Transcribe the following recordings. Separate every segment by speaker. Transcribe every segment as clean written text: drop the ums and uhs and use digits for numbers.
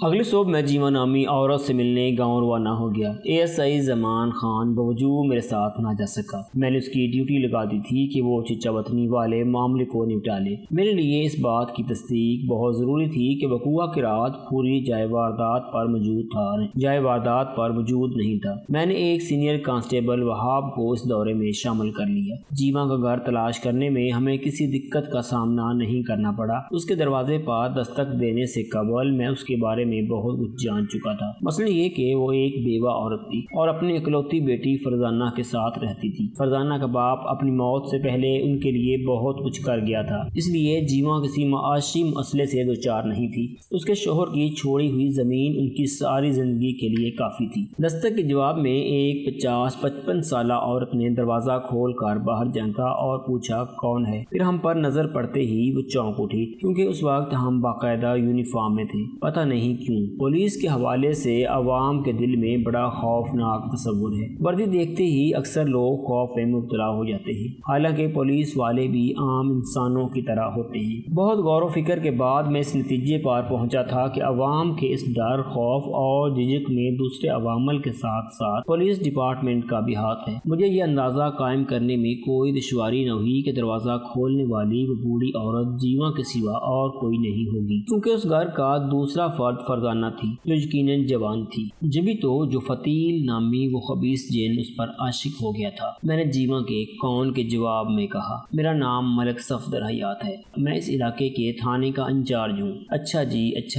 Speaker 1: اگلی صبح میں جیما نامی عورت سے ملنے گاؤں روانہ ہو گیا۔ ASI زمان خان باوجود میرے ساتھ نہ جا سکا۔ میں نے اس کی ڈیوٹی لگا دی تھی کہ وہ چچا وطنی والے معاملے کو نپٹا لے۔ میرے لیے اس بات کی تصدیق بہت ضروری تھی کہ وقوع کی رات پوری جائے واردات پر موجود نہیں تھا۔ میں نے ایک سینئر کانسٹیبل وہاب کو اس دورے میں شامل کر لیا۔ جیما کا گھر تلاش کرنے میں ہمیں کسی دقت کا سامنا نہیں کرنا پڑا۔ اس کے دروازے پر دستک دینے سے قبل میں اس کے بارے میں بہت کچھ جان چکا تھا۔ مثلا یہ کہ وہ ایک بیوہ عورت تھی اور اپنی اکلوتی بیٹی فرزانہ کے ساتھ رہتی تھی۔ فرزانہ کا باپ اپنی موت سے پہلے ان کے لیے بہت کچھ کر گیا تھا، اس لیے جیما کسی معاشی مسئلے سے دوچار نہیں تھی۔ اس کے شوہر کی چھوڑی ہوئی زمین ان کی ساری زندگی کے لیے کافی تھی۔ دستک کے جواب میں ایک 50-55 سالہ عورت نے دروازہ کھول کر باہر جھانکا اور پوچھا کون ہے۔ پھر ہم پر نظر پڑتے ہی وہ چونک اٹھی، کیونکہ اس وقت ہم باقاعدہ یونیفارم میں تھے۔ پتہ نہیں کیوں پولیس کے حوالے سے عوام کے دل میں بڑا خوفناک تصور ہے۔ وردی دیکھتے ہی اکثر لوگ خوف میں مبتلا ہو جاتے ہیں، حالانکہ پولیس والے بھی عام انسانوں کی طرح ہوتے ہیں۔ بہت غور و فکر کے بعد میں اس نتیجے پر پہنچا تھا کہ عوام کے اس ڈر، خوف اور جھجک میں دوسرے عوامل کے ساتھ ساتھ پولیس ڈپارٹمنٹ کا بھی ہاتھ ہے۔ مجھے یہ اندازہ قائم کرنے میں کوئی دشواری نہ ہوئی کہ دروازہ کھولنے والی وہ بوڑھی عورت جیما کے سوا اور کوئی نہیں ہوگی، کیونکہ اس گھر کا دوسرا فرد فرزانہ تھی جو یقیناً جوان تھی۔ جبھی تو جو فتیل نامی وہ خبیث جن اس پر عاشق ہو گیا تھا۔ میں نے جیما کے کون کے جواب میں کہا، میرا نام ملک صفدر حیات ہے، میں اس علاقے کے تھانے کا انچارج ہوں۔ اچھا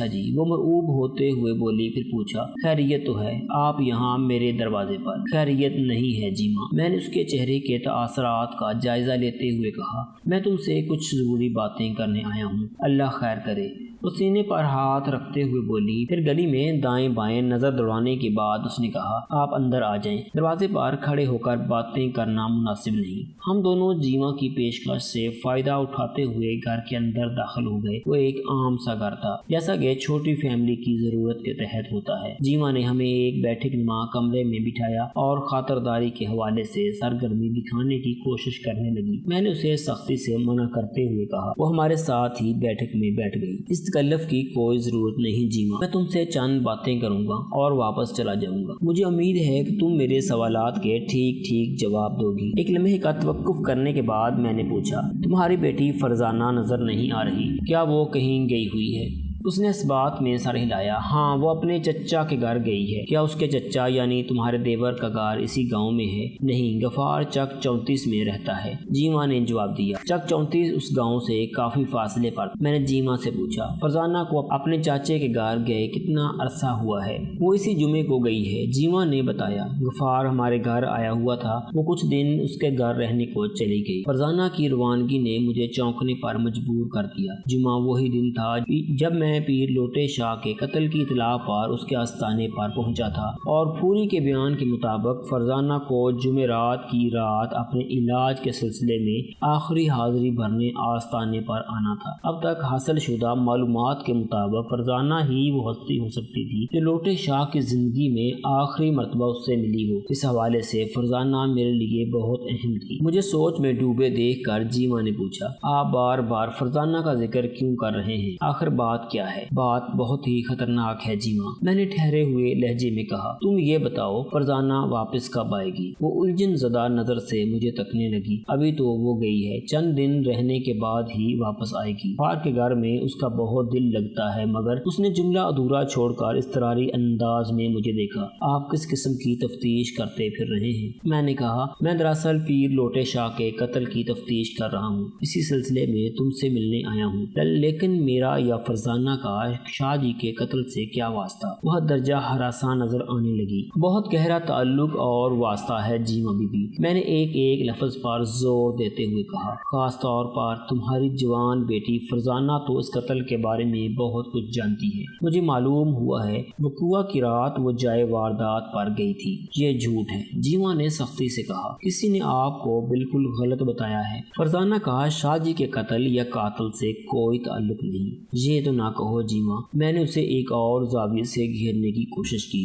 Speaker 1: جی، وہ مرعوب ہوتے ہوئے بولی، پھر پوچھا خیریت تو ہے آپ یہاں میرے دروازے پر؟ خیریت نہیں ہے جیما، میں نے اس کے چہرے کے تاثرات کا جائزہ لیتے ہوئے کہا، میں تم سے کچھ ضروری باتیں کرنے آیا ہوں، اللہ خیر کرے۔ وہ سینے پر ہاتھ رکھتے ہوئے بولی، پھر گلی میں دائیں بائیں نظر دوڑانے کے بعد اس نے کہا، آپ اندر آ جائیں، دروازے پر کھڑے ہو کر باتیں کرنا مناسب نہیں۔ ہم دونوں جیما کی پیشکش سے فائدہ اٹھاتے ہوئے گھر کے اندر داخل ہو گئے۔ وہ ایک عام سا گھر تھا، جیسا کہ چھوٹی فیملی کی ضرورت کے تحت ہوتا ہے۔ جیما نے ہمیں ایک بیٹھک نما کمرے میں بٹھایا اور خاطرداری کے حوالے سے سرگرمی دکھانے کی کوشش کرنے لگی۔ میں نے اسے سختی سے منع کرتے ہوئے کہا۔ وہ ہمارے ساتھ ہی بیٹھک میں بیٹھ گئی۔ اس تکلف کی کوئی ضرورت نہیں جیما، میں تم سے چند باتیں کروں گا اور واپس چلا جاؤں گا۔ مجھے امید ہے کہ تم میرے سوالات کے ٹھیک جواب دو گی۔ ایک لمحے کا توقف کرنے کے بعد میں نے پوچھا، تمہاری بیٹی فرزانہ نظر نہیں آ رہی، کیا وہ کہیں گئی ہوئی ہے؟ اس نے اس بات میں سر ہلایا، ہاں وہ اپنے چچا کے گھر گئی ہے۔ کیا اس کے چچا یعنی تمہارے دیور کا گھر اسی گاؤں میں ہے؟ نہیں، غفار چک 34 میں رہتا ہے، جیما نے جواب دیا۔ چک 34 اس گاؤں سے کافی فاصلے پر۔ میں نے جیما سے پوچھا، فرزانہ کو اپنے چاچے کے گھر گئے کتنا عرصہ ہوا ہے؟ وہ اسی جمعے کو گئی ہے، جیما نے بتایا۔ غفار ہمارے گھر آیا ہوا تھا، وہ کچھ دن اس کے گھر رہنے کو چلی گئی۔ فرزانہ کی روانگی نے مجھے چونکنے پر مجبور کر دیا۔ جمعہ وہی دن تھا جب میں پیر لوٹے شاہ کے قتل کی اطلاع پر اس کے آستانے پر پہنچا تھا، اور پوری کے بیان کے مطابق فرزانہ کو جمعرات کی رات اپنے علاج کے سلسلے میں آخری حاضری بھرنے آستانے پر آنا تھا۔ اب تک حاصل شدہ معلومات کے مطابق فرزانہ ہی وہ ہستی ہو سکتی تھی جو لوٹے شاہ کی زندگی میں آخری مرتبہ اس سے ملی ہو۔ اس حوالے سے فرزانہ میرے لیے بہت اہم تھی۔ مجھے سوچ میں ڈوبے دیکھ کر جیما نے پوچھا، آپ بار بار فرزانہ کا ذکر کیوں کر رہے ہیں؟ آخر بات کیا ہے؟ بات بہت ہی خطرناک ہے جیما، میں نے ٹھہرے ہوئے لہجے میں کہا۔ تم یہ بتاؤ فرزانہ واپس کب آئے گی؟ وہ الجھن زدہ نظر سے مجھے تکنے لگی۔ ابھی تو وہ گئی ہے، چند دن رہنے کے بعد ہی واپس آئے گی۔ غفار کے گھر میں اس کا بہت دل لگتا ہے، مگر اس نے جملہ ادھورا چھوڑ کر اضطراری انداز میں مجھے دیکھا۔ آپ کس قسم کی تفتیش کرتے پھر رہے ہیں؟ میں نے کہا، میں دراصل پیر لوٹے شاہ کے قتل کی تفتیش کر رہا ہوں، اسی سلسلے میں تم سے ملنے آیا ہوں۔ لیکن میرا یا فرزانہ کا شاہ جی کے قتل سے کیا واسطہ؟ وہ درجہ ہراساں نظر آنے لگی۔ بہت گہرا تعلق اور واسطہ ہے جیما بی بی، میں نے ایک لفظ پر زور دیتے ہوئے کہا، خاص طور پر تمہاری جوان بیٹی فرزانہ تو اس قتل کے بارے میں بہت کچھ جانتی ہے۔ مجھے معلوم ہوا ہے وقوع کی رات وہ جائے واردات پر گئی تھی۔ یہ جھوٹ ہے، جیما نے سختی سے کہا، کسی نے آپ کو بالکل غلط بتایا ہے۔ فرزانہ کا شاہ جی کے قتل یا قاتل سے کوئی تعلق نہیں۔ یہ تو نہ کہو جیما، میں نے اسے ایک اور زاویے سے گھیرنے کی کوشش کی۔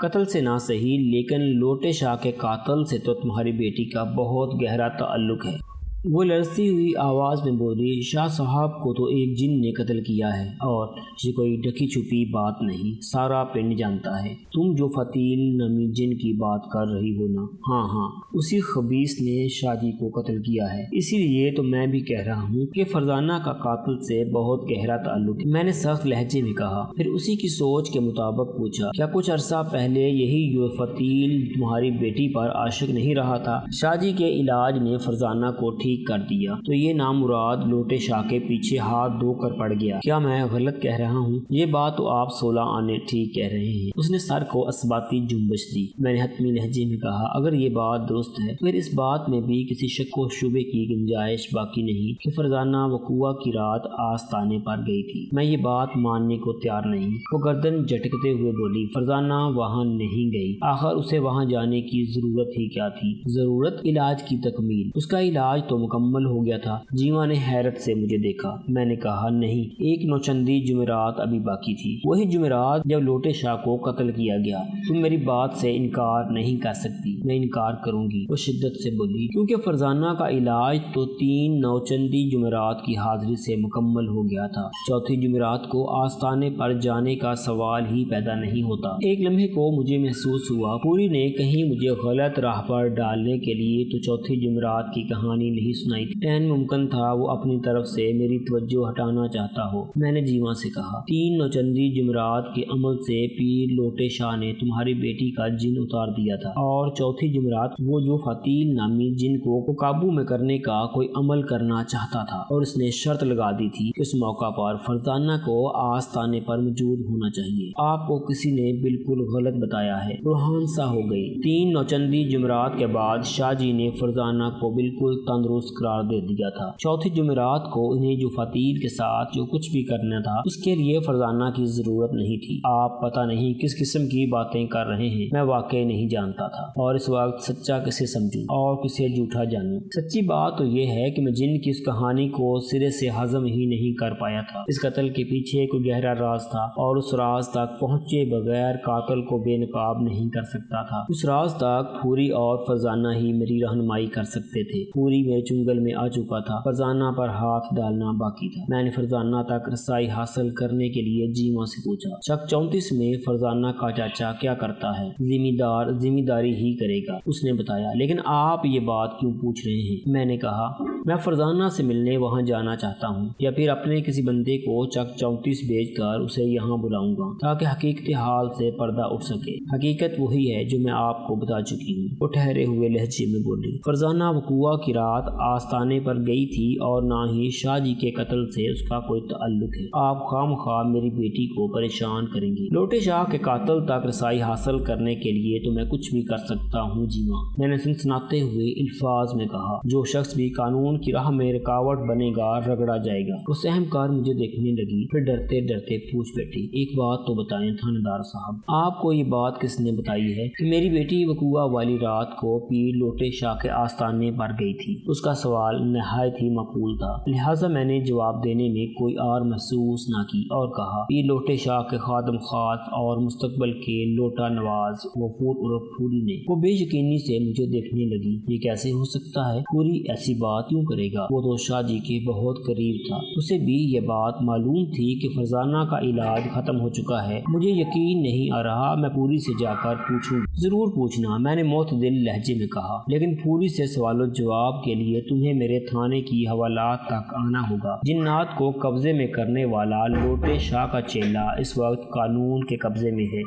Speaker 1: قتل سے نہ صحیح، لیکن لوٹے شاہ کے قاتل سے تو تمہاری بیٹی کا بہت گہرا تعلق ہے۔ وہ لرزتی ہوئی آواز میں بولی، شاہ صاحب کو تو ایک جن نے قتل کیا ہے اور یہ کوئی ڈھکی چھپی بات نہیں، سارا پنڈ جانتا ہے۔ تم جو فتیل نامی جن کی بات کر رہی ہو نا؟ ہاں، اسی خبیث نے شاہ جی کو قتل کیا ہے۔ اسی لیے تو میں بھی کہہ رہا ہوں کہ فرزانہ کا قاتل سے بہت گہرا تعلق ہے، میں نے سخت لہجے میں کہا۔ پھر اسی کی سوچ کے مطابق پوچھا، کیا کچھ عرصہ پہلے یہی جو فتیل تمہاری بیٹی پر عاشق نہیں رہا تھا؟ شاہ جی کے علاج نے فرزانہ کو ٹھیک کر دیا تو یہ نامراد لوٹے شاہ کے پیچھے ہاتھ دھو کر پڑ گیا۔ کیا میں غلط کہہ رہا ہوں؟ یہ بات تو آپ 16 آنے ٹھیک کہہ رہے ہیں۔ اس نے سر کو اثباتی جنبش دی۔ میں نے حتمی لہجے میں کہا، اگر یہ بات درست ہے پھر اس بات میں بھی کسی شک و شبے کی گنجائش باقی نہیں کہ فرزانہ وقوعہ کی رات آستانے پر گئی تھی۔ میں یہ بات ماننے کو تیار نہیں۔ وہ گردن جھٹکتے ہوئے بولی، فرزانہ وہاں نہیں گئی، آخر اسے وہاں جانے کی ضرورت ہی کیا تھی؟ ضرورت علاج کی تکمیل، اس کا علاج تو مکمل ہو گیا تھا۔ جیوا نے حیرت سے مجھے دیکھا۔ میں نے کہا، نہیں، ایک نوچندی جمعرات ابھی باقی تھی، وہی جمعرات جب لوٹے شاہ کو قتل کیا گیا۔ تم میری بات سے انکار نہیں کر سکتی۔ میں انکار کروں گی، وہ شدت سے بولی، کیونکہ فرزانہ کا علاج تو 3 نوچندی جمعرات کی حاضری سے مکمل ہو گیا تھا، چوتھی جمعرات کو آستانے پر جانے کا سوال ہی پیدا نہیں ہوتا۔ ایک لمحے کو مجھے محسوس ہوا پوری نے کہیں مجھے غلط راہ پر ڈالنے کے لیے تو چوتھی جمعرات کی کہانی نہیں سنائی تھی۔ عین ممکن تھا وہ اپنی طرف سے میری توجہ ہٹانا چاہتا ہو۔ میں نے جیوا سے کہا، 3 نوچندی جمعرات کے عمل سے پیر لوٹے شاہ نے تمہاری بیٹی کا جن اتار دیا تھا، اور چوتھی جمعرات وہ جو فتیل نامی جن کو قابو میں کرنے کا کوئی عمل کرنا چاہتا تھا، اور اس نے شرط لگا دی تھی کہ اس موقع پر فرزانہ کو آستانے پر موجود ہونا چاہیے۔ آپ کو کسی نے بالکل غلط بتایا ہے۔ روحان سا ہو گئی۔ 3 نوچندی جمعرات کے بعد شاہ جی نے فرزانہ کو بالکل تندرست قرار دے دیا تھا۔ چوتھی جمعرات کو انہیں جو فتیل کے ساتھ جو کچھ بھی کرنا تھا اس کے لیے فرزانہ کی ضرورت نہیں تھی۔ آپ پتہ نہیں کس قسم کی باتیں کر رہے ہیں، میں واقعی نہیں جانتا تھا، اور اس وقت سچا کسے سمجھوں اور کسے جھوٹا جانوں؟ سچی بات تو یہ ہے کہ میں جن کی اس کہانی کو سرے سے ہضم ہی نہیں کر پایا تھا۔ اس قتل کے پیچھے کوئی گہرا راز تھا، اور اس راز تک پہنچے بغیر قاتل کو بے نقاب نہیں کر سکتا تھا۔ اس راز تک پھوری اور فرزانہ ہی میری رہنمائی کر سکتے تھے۔ پھوری میرے چنگل میں آ چکا تھا، فرزانہ پر ہاتھ ڈالنا باقی تھا۔ میں نے فرزانہ تک رسائی حاصل کرنے کے لیے جیوا سے پوچھا، چک 34 میں فرزانہ کا چاچا کیا کرتا ہے؟ ذمہ داری ہی کرے گا، اس نے بتایا۔ لیکن آپ یہ بات کیوں پوچھ رہے ہیں؟ میں نے کہا، میں فرزانہ سے ملنے وہاں جانا چاہتا ہوں، یا پھر اپنے کسی بندے کو چک 34 بھیج کر اسے یہاں بلاؤں گا تاکہ حقیقت حال سے پردہ اٹھ سکے۔ حقیقت وہی ہے جو میں آپ کو بتا چکی ہوں، وہ ٹھہرے ہوئے لہجے میں بولی۔ فرزانہ وقوعہ کی رات آستانے پر گئی تھی، اور نہ ہی شاہ جی کے قتل سے اس کا کوئی تعلق ہے۔ آپ خواہ میری بیٹی کو پریشان کریں گے۔ لوٹے شاہ کے قاتل تک رسائی حاصل کرنے کے لیے تو میں کچھ بھی کر سکتا ہوں جیوا، میں نے سنسناتے ہوئے الفاظ میں کہا۔ جو شخص بھی قانون کی راہ میں رکاوٹ بنے گا رگڑا جائے گا۔ وہ سہم کار مجھے دیکھنے لگی، پھر ڈرتے ڈرتے پوچھ بیٹھی، ایک بات تو بتائیں تھانیدار صاحب، آپ کو یہ بات کس نے بتائی ہے کہ میری بیٹی وقوعہ والی رات کو پیر لوٹے شاہ کے آستانے پر گئی تھی؟ اس کا سوال نہایت ہی معقول تھا، لہٰذا میں نے جواب دینے میں کوئی آر محسوس نہ کی اور کہا، پیر لوٹے شاہ کے خادم خاص اور مستقبل کے لوٹا نواز غفور عرف پھوری نے۔ وہ بے یقینی سے مجھے دیکھنے لگی، یہ کیسے ہو سکتا ہے؟ پوری ایسی بات کیوں کرے گا؟ وہ تو شاہ جی کے بہت قریب تھا، اسے بھی یہ بات معلوم تھی کہ فرزانہ کا علاج ختم ہو چکا ہے۔ مجھے یقین نہیں آ رہا، میں پوری سے جا کر پوچھوں۔ ضرور پوچھنا، میں نے معتدل لہجے میں کہا، لیکن پوری سے سوال و جواب کے لیے تمہیں میرے تھانے کی حوالات تک آنا ہوگا۔ جنات کو قبضے میں کرنے والا لوٹے شاہ کا چیلا اس وقت قانون کے قبضے میں ہے۔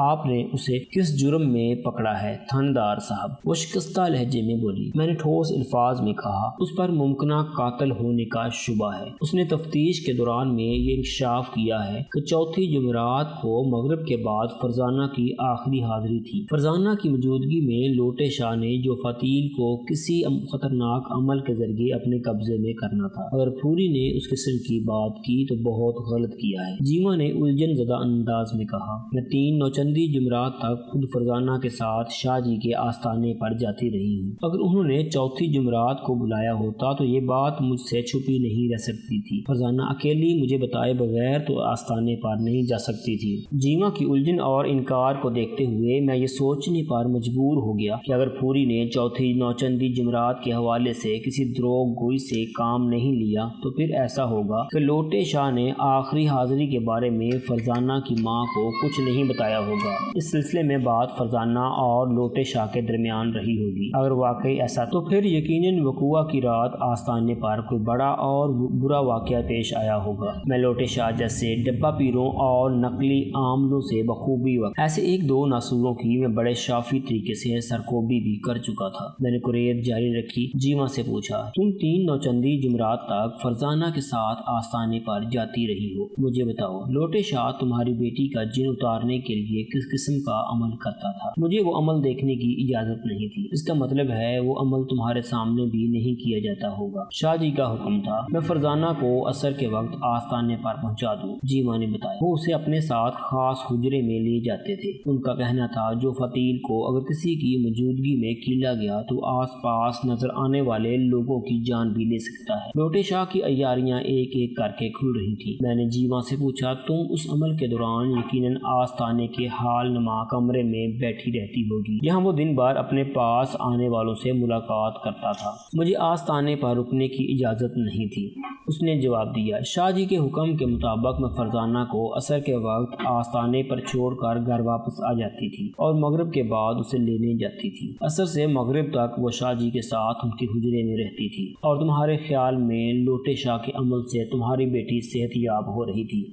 Speaker 1: آپ نے اسے کس جرم میں پکڑا ہے تھاندار صاحب؟ وہ شکستہ لہجے میں بولی۔ میں نے ٹھوس الفاظ میں کہا، اس پر ممکنہ قاتل ہونے کا شبہ ہے۔ اس نے تفتیش کے دوران میں یہ انکشاف کیا ہے کہ چوتھی جمعرات کو مغرب کے بعد فرزانہ کی آخری حاضری تھی۔ فرزانہ کی موجودگی میں لوٹے شاہ نے جو فتیل کو کسی خطرناک عمل کے ذریعے اپنے قبضے میں کرنا تھا، اگر پھوری نے اس قسم کی بات کی تو بہت غلط کیا ہے۔ جیوا نے الجھن زدہ انداز میں کہا، میں 3 نوچندی جمعرات تک خود فرزانہ کے ساتھ شاہ جی کے آستانے پر جاتی رہی ہوں۔ اگر انہوں نے چوتھی جمعرات کو بلایا ہوتا تو یہ بات مجھ سے چھپی نہیں رہ سکتی تھی۔ فرزانہ اکیلی مجھے بتائے بغیر تو آستانے پر نہیں جا سکتی تھی۔ جیوا کی الجھن اور انکار کو دیکھتے ہوئے میں یہ سوچنے پر مجبور ہو گیا کہ اگر پھوری نے چوتھی نوچندی جمعرات کے حوالے معاملے سے کسی دروغ گوئی سے کام نہیں لیا تو پھر ایسا ہوگا کہ لوٹے شاہ نے آخری حاضری کے بارے میں فرزانہ کی ماں کو کچھ نہیں بتایا ہوگا۔ اس سلسلے میں بات فرزانہ اور لوٹے شاہ کے درمیان رہی ہوگی۔ اگر واقعی ایسا تو پھر یقیناً وقوع کی رات آستانے پر کوئی بڑا اور برا واقعہ پیش آیا ہوگا۔ میں لوٹے شاہ جیسے ڈبہ پیروں اور نقلی عاملوں سے بخوبی وقت ایسے ایک دو ناصوروں کی میں بڑے شافی طریقے سے سرکوبی بھی کر چکا تھا۔ میں نے قریت جاری رکھی، جیما سے پوچھا، تم 3 نوچندی جمعرات تک فرزانہ کے ساتھ آستانے پر جاتی رہی ہو، مجھے بتاؤ لوٹے شاہ تمہاری بیٹی کا جن اتارنے کے لیے کس قسم کا عمل کرتا تھا؟ مجھے وہ عمل دیکھنے کی اجازت نہیں تھی۔ اس کا مطلب ہے وہ عمل تمہارے سامنے بھی نہیں کیا جاتا ہوگا۔ شاہ جی کا حکم تھا میں فرزانہ کو عصر کے وقت آستانے پر پہنچا دوں، جیما نے بتایا۔ وہ اسے اپنے ساتھ خاص حجرے میں لے جاتے تھے۔ ان کا کہنا تھا جو فتیل کو اگر کسی کی موجودگی میں کیلا گیا تو آس پاس نظر آنے والے لوگوں کی جان بھی لے سکتا ہے۔ لوٹے شاہ کی عیاریاں ایک ایک کر کے کھل رہی تھی۔ میں نے جیما سے پوچھا، تم اس عمل کے دوران یقیناً آستانے کے حال نما کمرے میں بیٹھی رہتی ہوگی جہاں وہ دن بھر اپنے پاس آنے والوں سے ملاقات کرتا تھا۔ مجھے آستانے پر رکنے کی اجازت نہیں تھی، اس نے جواب دیا۔ شاہ جی کے حکم کے مطابق میں فرزانہ کو عصر کے وقت آستانے پر چھوڑ کر گھر واپس آ جاتی تھی اور مغرب کے بعد اسے لینے جاتی تھی۔ عصر سے مغرب تک وہ شاہ جی کے ساتھ ان کے حجرے میں رہتی تھی اور تمہارے خیال میں لوٹے شاہ کے عمل سے تمہاری بیٹی صحت یاب ہو رہی تھی؟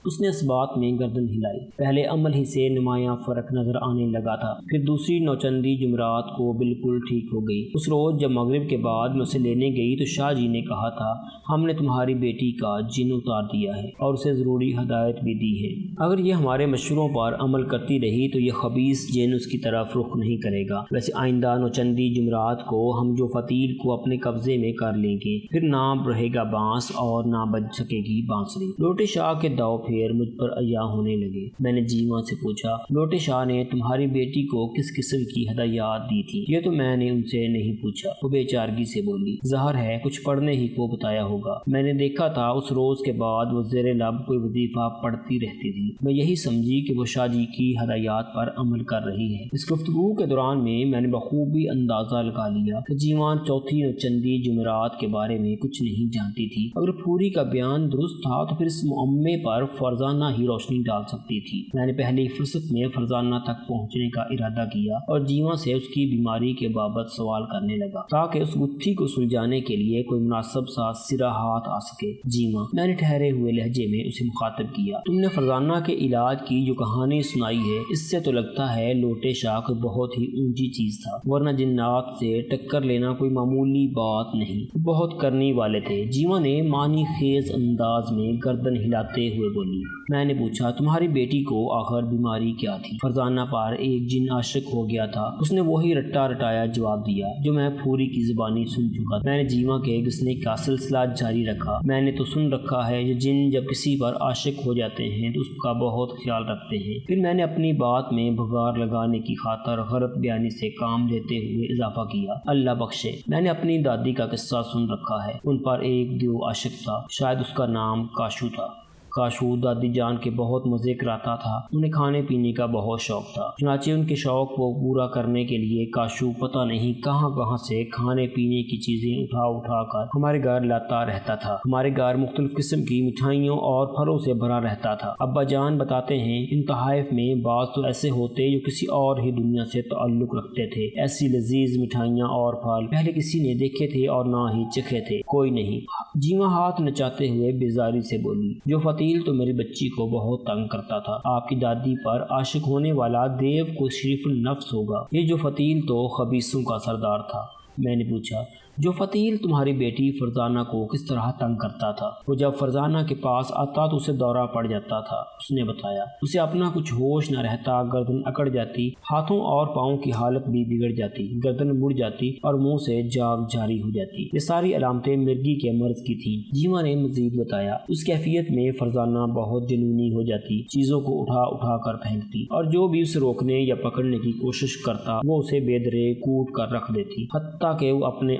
Speaker 1: اس نے اس بات میں گردن ہلائی۔ پہلے عمل ہی سے نمایاں فرق نظر آنے لگا تھا، پھر دوسری نوچندی جمعرات کو بالکل ٹھیک ہو گئی۔ اس روز جب مغرب کے بعد میں اسے لینے گئی تو شاہ جی نے کہا تھا ہم نے تمہاری بیٹی کا جن اتار دیا ہے اور اسے ضروری ہدایت بھی دی ہے۔ اگر یہ ہمارے مشوروں پر عمل کرتی رہی تو یہ خبیث جن اس کی طرف رخ نہیں کرے گا۔ ویسے آئندہ نوچندی جمعرات کو ہم جو فتیل کو اپنے قبضے میں کر لیں گے، پھر نہ رہے گا بانس اور نہ بج سکے گی بانسری۔ لوٹے شاہ کے دو پھیر مجھ پر عیاں ہونے لگے۔ میں نے جیما سے پوچھا، لوٹے شاہ نے تمہاری بیٹی کو کس قسم کی ہدایات دی تھی؟ یہ تو میں نے ان سے نہیں پوچھا، وہ بے چارگی سے بولی۔ ظاہر ہے کچھ پڑھنے ہی کو بتایا ہوگا۔ میں نے دیکھا تھا اس روز کے بعد وہ زیر لب کوئی وظیفہ پڑھتی رہتی تھی۔ میں یہی سمجھی کہ وہ شاہ جی کی ہدایات پر عمل کر رہی ہے۔ اس گفتگو کے دوران میں نے بخوبی اندازہ لگا لیا کہ جیما چوتھی نوچندی جمعرات کے بارے میں کچھ نہیں جانتی تھی۔ اگر پوری کا بیان درست تھا تو پھر اس معمے پر فرزانہ ہی روشنی ڈال سکتی تھی۔ میں نے پہلی فرصت میں فرزانہ تک پہنچنے کا ارادہ کیا اور جیما سے اس کی بیماری کے بابت سوال کرنے لگا تاکہ اس گتھی کو سلجھانے کے لیے کوئی مناسب سا سرا ہاتھ آ سکے۔ جیما، میں نے ٹھہرے ہوئے لہجے میں اسے مخاطب کیا، تم نے فرزانہ کے علاج کی جو کہانی سنائی ہے اس سے تو لگتا ہے لوٹے شاہ کوئی بہت ہی اونچی چیز تھا، ورنہ جنات سے ٹکر لینا کوئی معمولی بات نہیں، بہت کرنی والے تھے۔ جیما نے معنی خیز انداز میں گردن ہلاتے ہوئے بولی۔ میں نے پوچھا تمہاری بیٹی کو آخر بیماری کیا تھی؟ فرزانہ پر ایک جن عاشق ہو گیا تھا، اس نے وہی رٹا رٹایا جواب دیا جو میں پوری کی زبانی سن چکا تھا۔ میں نے جیما کے گھسنے کا سلسلہ جاری رکھا۔ میں نے تو سن رکھا ہے یہ جن جب کسی پر عاشق ہو جاتے ہیں تو اس کا بہت خیال رکھتے ہیں۔ پھر میں نے اپنی بات میں بگار لگانے کی خاطر غلط بیانی سے کام لیتے ہوئے اضافہ کیا، اللہ بخشے میں نے اپنی دادی کا قصہ سن رکھا ہے، ان پر ایک دیو عاشق تھا، شاید اس کا نام کاشو تھا۔ کاشو دادی جان کے بہت مزے کراتا تھا، انہیں کھانے پینے کا بہت شوق تھا، چنانچہ ان کے شوق کو پورا کرنے کے لیے کاشو پتہ نہیں کہاں کہاں سے کھانے پینے کی چیزیں اٹھا اٹھا کر ہمارے گھر لاتا رہتا تھا۔ ہمارے گھر مختلف قسم کی مٹھائیوں اور پھلوں سے بھرا رہتا تھا۔ ابا جان بتاتے ہیں ان تحائف میں بعض تو ایسے ہوتے جو کسی اور ہی دنیا سے تعلق رکھتے تھے، ایسی لذیذ مٹھائیاں اور پھل پہلے کسی نے دیکھے تھے اور نہ ہی چکھے تھے، کوئی نہیں۔ جیما ہاتھ نچاتے ہوئے بیزاری سے بولی، جو فتیل تو میری بچی کو بہت تنگ کرتا تھا، آپ کی دادی پر عاشق ہونے والا دیو کوئی شریف النفس ہوگا، یہ جو فتیل تو خبیثوں کا سردار تھا۔ میں نے پوچھا جو فتیل تمہاری بیٹی فرزانہ کو کس طرح تنگ کرتا تھا؟ وہ جب فرزانہ کے پاس آتا تو اسے دورہ پڑ جاتا تھا، اس نے بتایا، اسے اپنا کچھ ہوش نہ رہتا، گردن اکڑ جاتی، ہاتھوں اور پاؤں کی حالت بھی بگڑ جاتی، گردن مڑ جاتی اور منہ سے جاگ جاری ہو جاتی۔ یہ ساری علامتیں مرگی کے مرض کی تھیں۔ جیما نے مزید بتایا، اس کیفیت میں فرزانہ بہت جنونی ہو جاتی، چیزوں کو اٹھا اٹھا کر پھینکتی اور جو بھی اسے روکنے یا پکڑنے کی کوشش کرتا وہ اسے بے درے کوٹ کر رکھ دیتی، حتیٰ کہ وہ اپنے